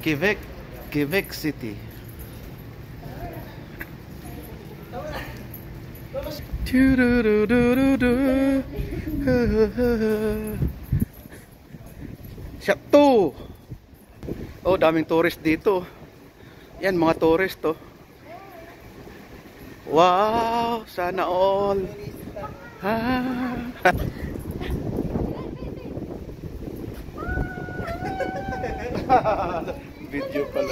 Quebec, Quebec City. Chateau. Oh, daming tourist dito. Yan, mga tourist to. Wow, sana all. Video pala.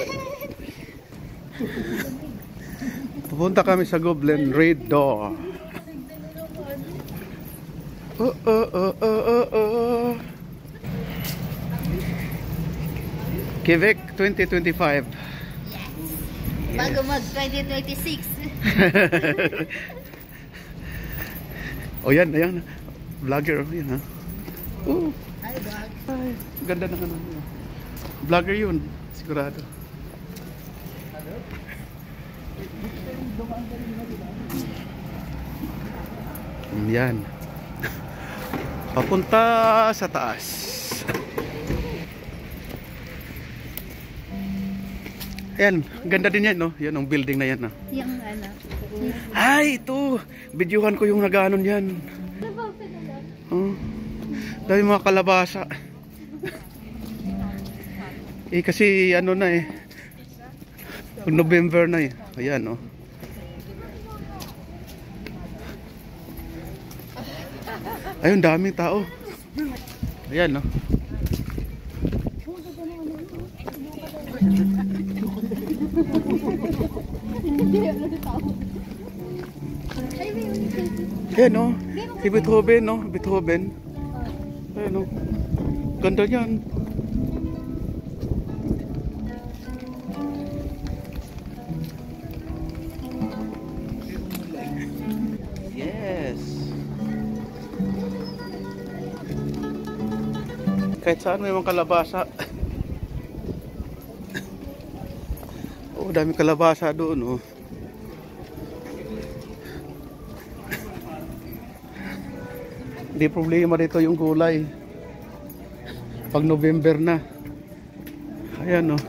Pupunta kami sa Goblin Red Door. Quebec 2025. Bago mag 2026. Oh yan, ayan. Vlogger, yan ha. Ay, bag. Ay, ganda ng ano. Vlogger yun, sigurado. Yan. Papunta sa taas. Ayan, ganda din yan, no? Yan ang building na yan, no? Yung ano. Ay, ito! Videohan ko yung nag-anon yan. Dami mga kalabasa. Kasi ano na eh. November na eh. Ayan, oh. Ayun, daming tao. Ayan, oh. Ayan, oh. Si Beethoven, no? Beethoven. Ayan, oh. Ganda yan. Yes. Kahit saan may mga kalabasa. Oh, dami kalabasa doon, oh. Hindi problema dito yung gulay. Pag November na. Ayan, oh.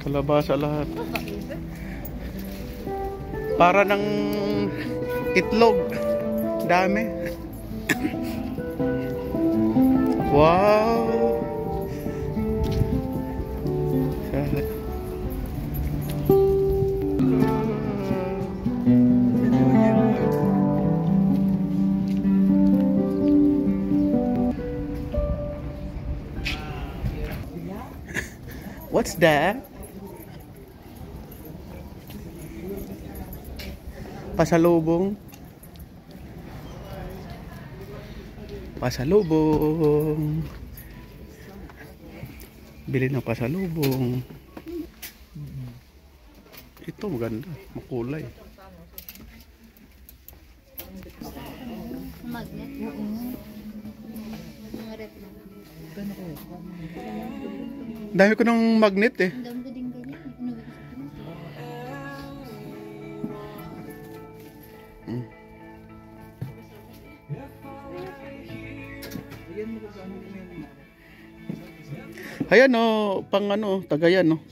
Kalabasa lahat. Para ng itlog. Dami. Wow. What's that? Pasalubong. Pasalubong. Bili ng pasalubong. Ito maganda, makulay. Magnet. Dami ko ng magnet eh. Ang dami ko din ganyan. Ayan, oh, pang ano, Tagayan, no.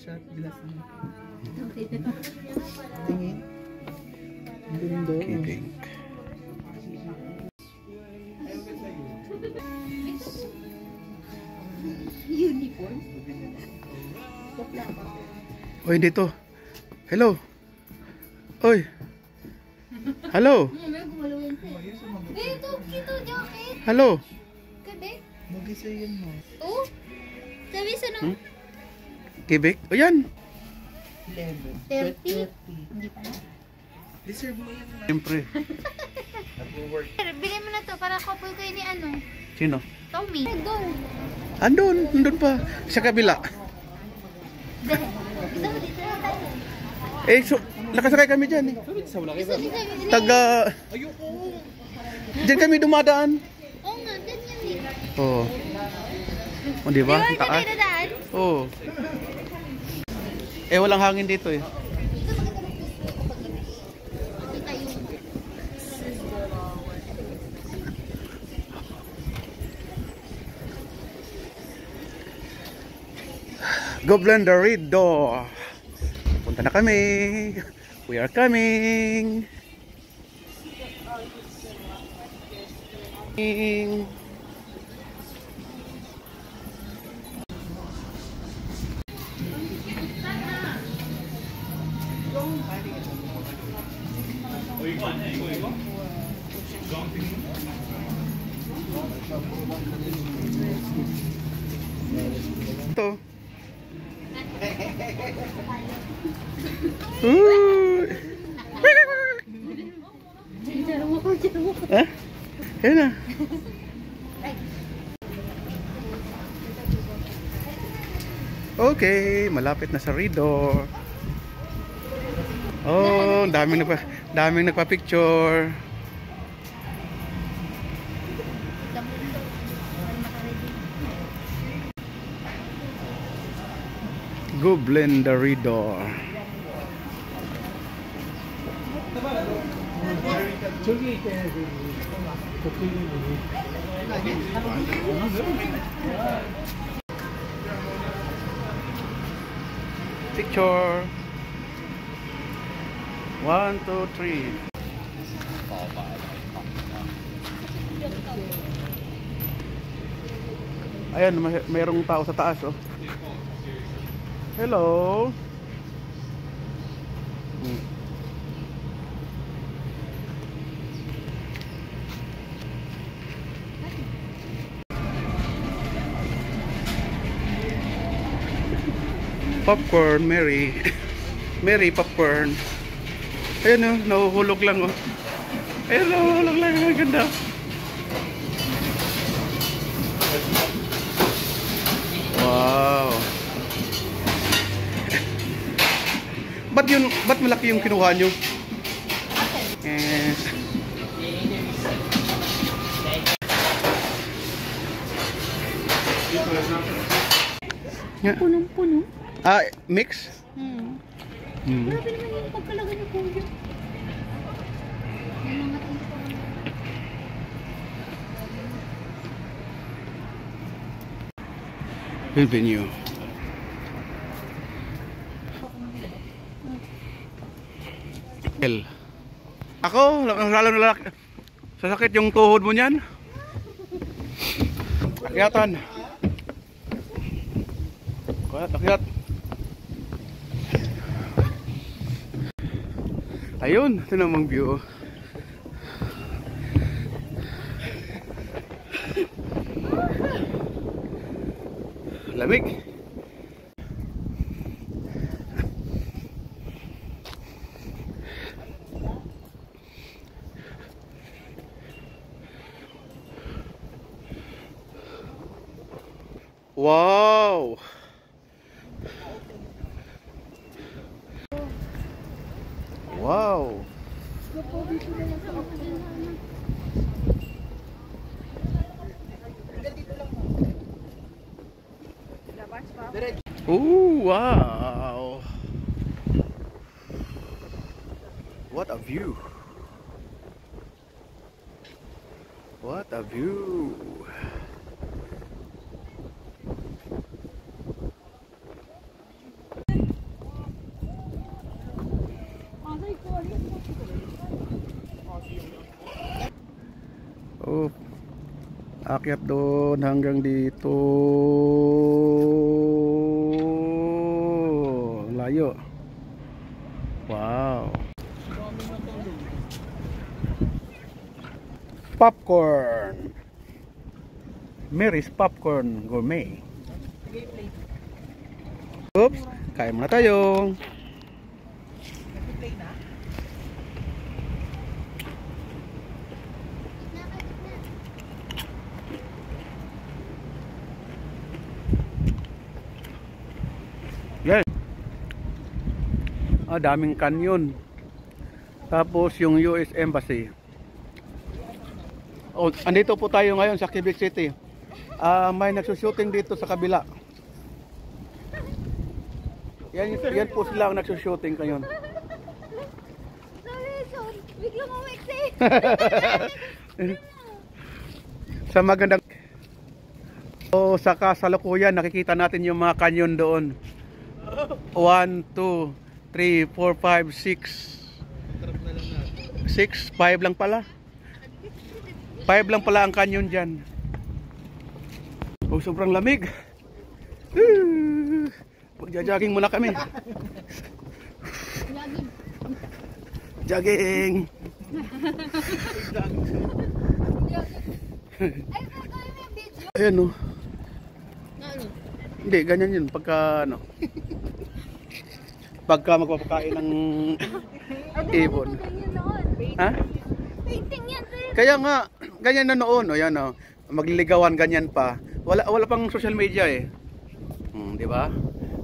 Tingin. Ganda. Kidding. Uniform. Oy, dito. Hello. Oy. Hello. Ito, kito, jacket. Hello. Kabe? Mag-isa yun mo. Oh? Sabi sa nung Quebec. O yan. 30? Hindi pa na. Deserve mo yan. Siyempre. Bili mo na to para couple kayo ni ano? Sino? Tommy. Doon. Andun. Andun pa. Sa kabila. Gusto mo dito na tayo? Eh, so, nakasakay kami dyan eh. Gusto dito. Taga... Diyan kami dumadaan. Oo nga, dyan yan eh. Oo. O, diba? Di ba, Taas. dyan dadaan? Oo. Eh, walang hangin dito eh. Goblin Dorido. Punta na kami. We are coming. Ito. Eh? Yan na. Okay, malapit na sa Ridor. Oh, daming nagpa-picture. Goblin Dorido. Picture. 1, 2, 3. Ayan, mayroong tao sa taas, oh. Hello. Popcorn, Mary. Mary popcorn. Ayun, oh, nahuhulog lang, oh. Ayun, nahuhulog lang. Ang ganda. Wow. Ba't malaki yung kinuha nyo? Yes. Punong-puno. Ah, mix? Grabe naman yung pagkalaga ni Kuya. Venue. Ako, lalo na sasakit yung tuhod mo niyan. Akyatan. Akyat. Ayun, ito namang view. Lamig. Wow. Wow. Oh, wow. What a view. What a view. Oh, akyat doon hanggang dito. Layo. Wow. Popcorn. Mary's Popcorn Gourmet. Oops, kain muna tayo. Yan. Ah, daming canyon. Tapos yung US Embassy. Oh, andito po tayo ngayon sa Quebec City. May nagsushooting dito sa kabila. Yan po sila ang nagsushooting ngayon. Sorry. Biglang umiksi. Sa magandang sa kasalukuyan nakikita natin yung mga canyon doon. 1, 2, 3, 4, 5, 6. Trap na lang natin. 6, 5 lang pala. 5 lang pala ang canyon dyan. Oh, sobrang lamig. Magja-jogging muna kami. Jogging. Ayan o. Hindi, ganyan yun. Pagka ano. Pagka magpapakain ng ibon. Ha? Painting yan, sir. Kaya nga, ganyan na noon. O yan o. Magliligawan, ganyan pa. Wala pang social media eh. Di ba?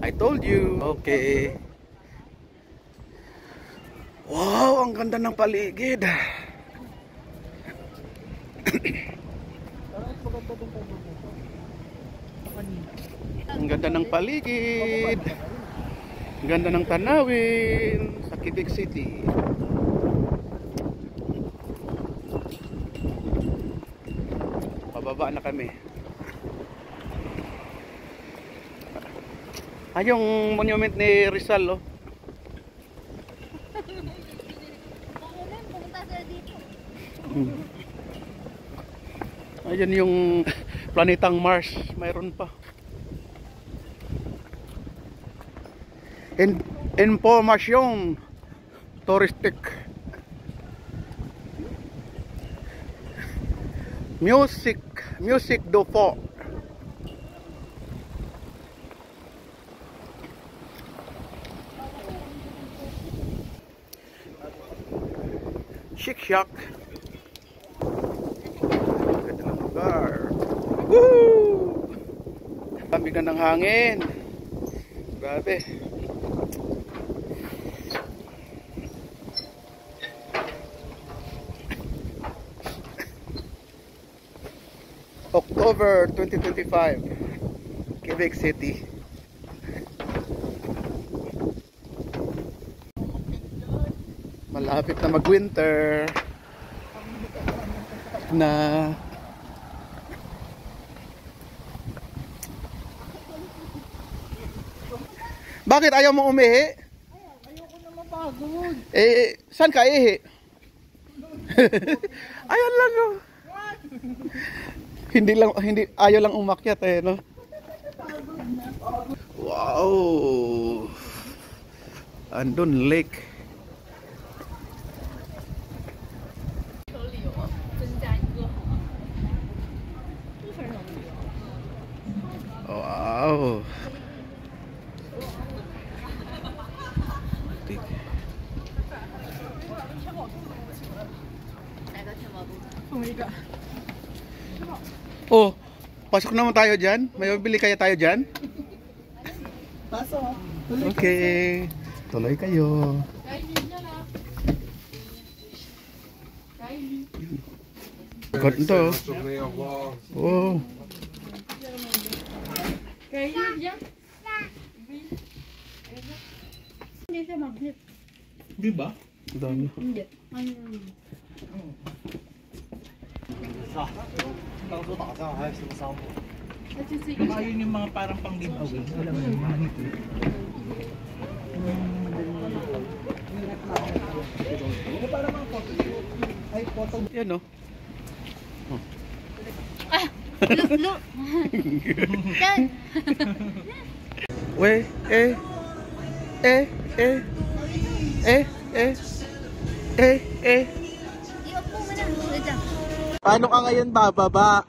I told you. Okay. Wow, ang ganda ng paligid. Ang ganda ng paligid. Ang ganda ng tanawin sa Quebec City. Pababa na kami. Ay, yung monument ni Rizal, oh. Ayan yung planetang Mars, mayroon pa. Information touristic. Music do for. Chic Shack. Ganda ng lugar. Woo! Lamig ng hangin. Grabe. October 2025, Quebec City. Malapit na mag-winter na. Bakit ayaw mo umihi? Ayoko na mapagod. Eh, saan ka ihi? Ayun lang oh. Hindi ayaw lang umakyat eh, no? Wow. Andun lake. Wow. Oh, pasok naman tayo dyan. May mabili kaya tayo dyan? Pasok. Okay. Tuloy kayo. Ganda. Oh. Hindi siya magnet. Di ba? Dami. Hindi. Baka yun yung mga parang pang giveaway. Alam mo yung mga nito. Yung parang mga photo. Ay, photo. Yan oh. Look. Yan. We, eh. Iupo mo na. Wait lang. Paano ka ngayon bababa?